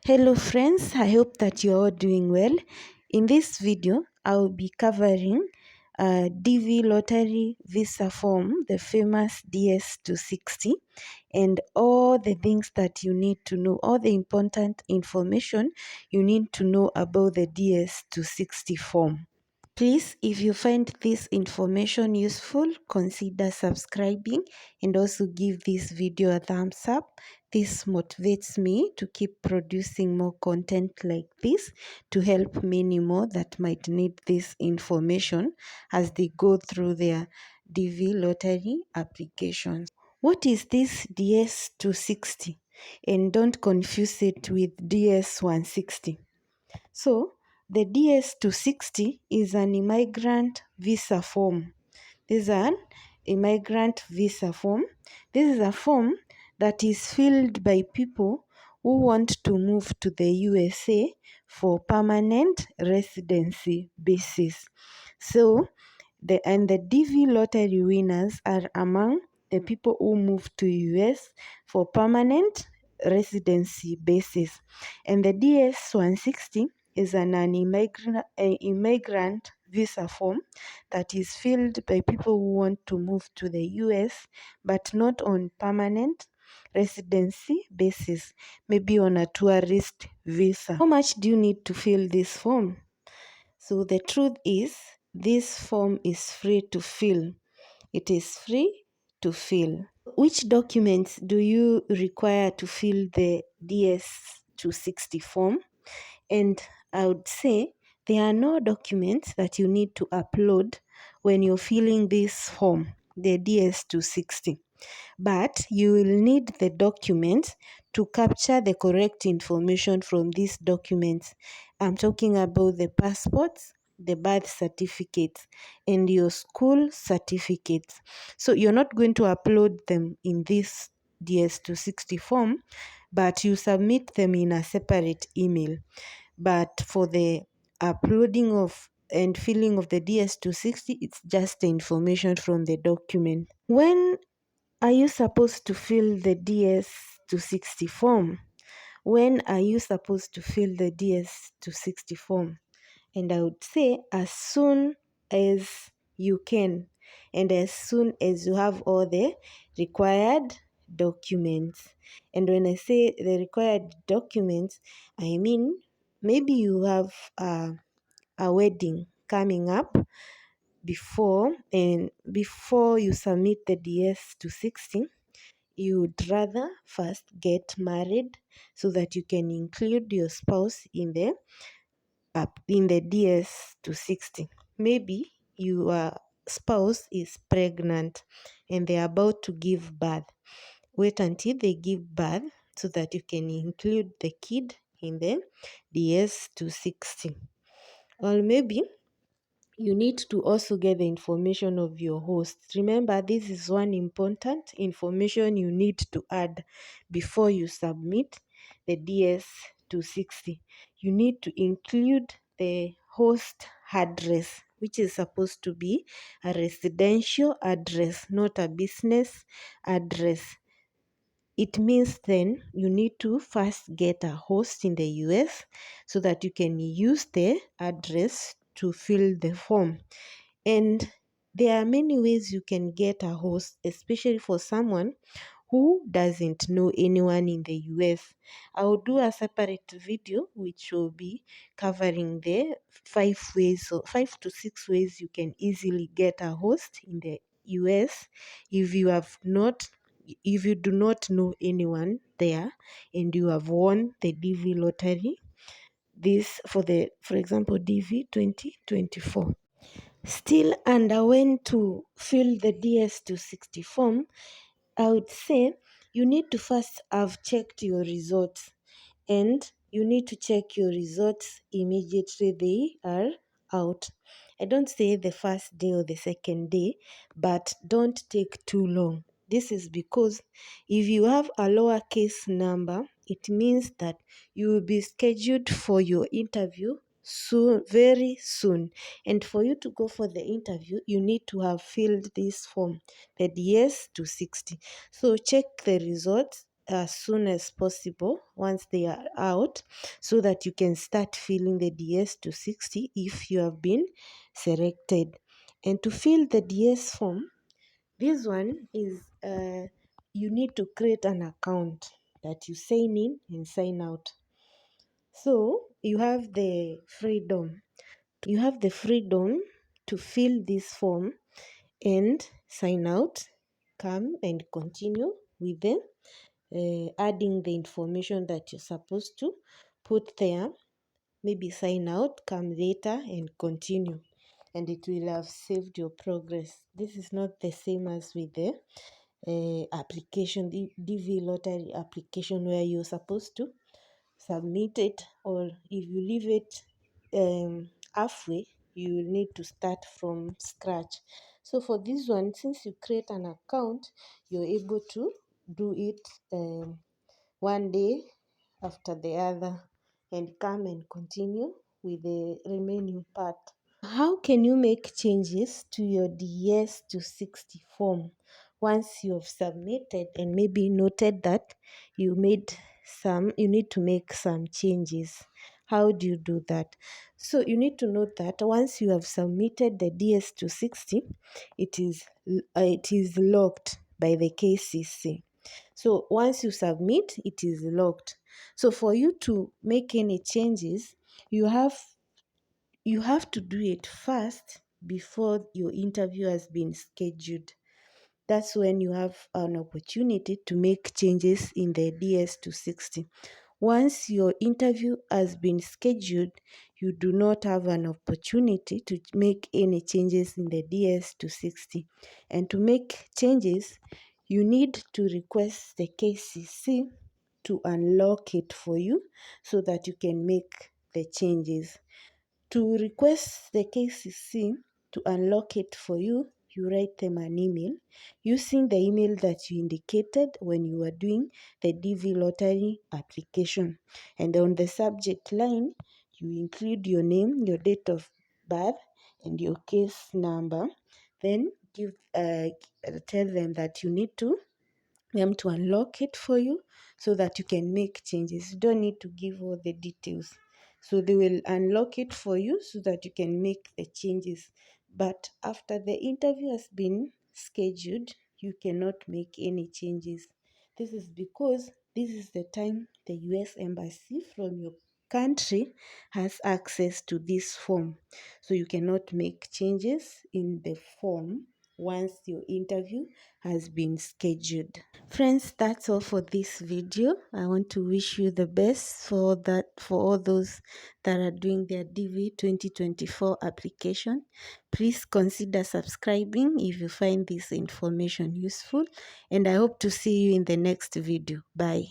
Hello friends, I hope that you're all doing well. In this video, I'll be covering DV Lottery Visa Form, the famous DS260, and all the things that you need to know, all the important information you need to know about the DS260 form. Please, if you find this information useful, consider subscribing and also give this video a thumbs up. This motivates me to keep producing more content like this to help many more that might need this information as they go through their DV lottery applications. What is this DS260? And don't confuse it with DS160. So, the DS260 is an immigrant visa form. This is an immigrant visa form. This is a form that is filled by people who want to move to the USA for permanent residency basis. So, the DV lottery winners are among the people who move to US for permanent residency basis. And the DS160 is an immigrant visa form that is filled by people who want to move to the US but not on permanent residency basis, maybe on a tourist visa. How much do you need to fill this form? So the truth is, this form is free to fill. It is free to fill. Which documents do you require to fill the DS260 form? And I would say there are no documents that you need to upload when you're filling this form, the DS260. But you will need the documents to capture the correct information from these documents. I'm talking about the passports, the birth certificates, and your school certificates. So you're not going to upload them in this DS260 form, but you submit them in a separate email. But for the uploading of and filling of the DS260, it's just the information from the document. When are you supposed to fill the DS260 form? When are you supposed to fill the DS260 form? And I would say as soon as you can and as soon as you have all the required documents. And when I say the required documents, I mean maybe you have a wedding coming up before you submit the DS260, you would rather first get married so that you can include your spouse in the DS260. Maybe your spouse is pregnant and they're about to give birth. Wait until they give birth so that you can include the kid in the DS260. Or maybe you need to also get the information of your host. Remember, this is one important information you need to add before you submit the DS260. You need to include the host address, which is supposed to be a residential address, not a business address. It means then you need to first get a host in the US so that you can use the address to fill the form. And there are many ways you can get a host, especially for someone who doesn't know anyone in the US. I will do a separate video which will be covering the 5 to 6 ways you can easily get a host in the US if you do not know anyone there and you have won the DV lottery, this for example DV 2024. Still under when to fill the DS260 form, I would say you need to first have checked your results, and you need to check your results immediately they are out. I don't say the first day or the second day, but don't take too long. This is because if you have a lowercase number, it means that you will be scheduled for your interview soon, very soon. And for you to go for the interview, you need to have filled this form, the DS260. So check the results as soon as possible once they are out, so that you can start filling the DS260 if you have been selected. And to fill the DS form, this one is you need to create an account that you sign in and sign out. So you have the freedom to fill this form and sign out, come and continue with them, adding the information that you're supposed to put there, maybe sign out, come later and continue, and it will have saved your progress. This is not the same as with the application, the DV lottery application, where you're supposed to submit it, or if you leave it halfway, you will need to start from scratch. So for this one, since you create an account, you're able to do it one day after the other and come and continue with the remaining part. How can you make changes to your DS260 form once you have submitted and maybe noted that you need to make some changes? How do you do that? So you need to note that once you have submitted the DS260, it is locked by the KCC. So once you submit, it is locked. So for you to make any changes, you have to do it first before your interview has been scheduled. That's when you have an opportunity to make changes in the DS260. Once your interview has been scheduled, you do not have an opportunity to make any changes in the DS260. And to make changes, you need to request the KCC to unlock it for you so that you can make the changes. To request the KCC to unlock it for you, you write them an email using the email that you indicated when you were doing the DV lottery application. And on the subject line, you include your name, your date of birth, and your case number. Then tell them that you need them to unlock it for you so that you can make changes. You don't need to give all the details. So they will unlock it for you so that you can make the changes. But after the interview has been scheduled, you cannot make any changes. This is because this is the time the US Embassy from your country has access to this form. So you cannot make changes in the form once your interview has been scheduled. Friends, that's all for this video. I want to wish you the best for all those that are doing their DV 2024 application. Please consider subscribing if you find this information useful, and I hope to see you in the next video. Bye.